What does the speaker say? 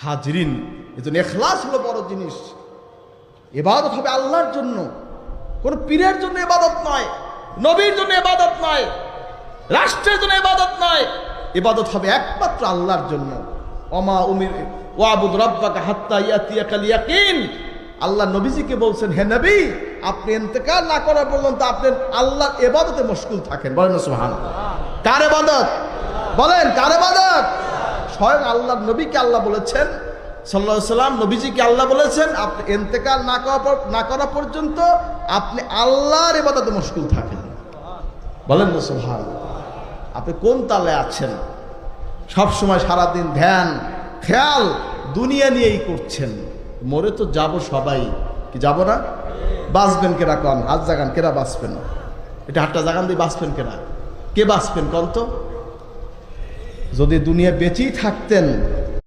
হাজরিন, এজন্য ইখলাস হলো বড় জিনিস। ইবাদত হবে আল্লাহর জন্য, কোন পীরের জন্য ইবাদত নয়, নবীর জন্য ইবাদত নয়, রাষ্ট্রের জন্য ইবাদত নয়। ইবাদত হবে একমাত্র আল্লাহর জন্য। ওমা উমির ওয়াবুদ রাব্বাকা হাত্তা ইয়াতিয়াকাল ইয়াকিন। আল্লাহ নবীজিকে বলছেন, হে নবী, আপনি ইন্তেকাল না করা পর্যন্ত আপনি আল্লাহর ইবাদতে মশগুল থাকেন। বলেন সুবহানাল্লাহ। কার ইবাদত? বলেন কার ইবাদত? স্বয়ং আল্লাহর নবীকে আল্লাহ বলেছেন সাল্লাল্লাহু আলাইহি সাল্লাম, নবীজিকে আল্লাহ বলেছেন আপনি ইন্তেকাল না করা পর্যন্ত আপনি আল্লাহর ইবাদতে মশগুল থাকেন। বলেন না সুবহানাল্লাহ। আপনি কোন তালে আছেন? সব সময় সারাদিন ধ্যান খেয়াল দুনিয়া নিয়েই করছেন। মরে তো যাব সবাই, কি যাব না? বাঁচবেন কেরা? কন হাত জাগান, কেরা বাঁচবেন? এটা হাতটা জাগান দিয়ে বাঁচবেন কেরা? কে বাঁচবেন কন তো? যদি দুনিয়া বেঁচেই থাকতেন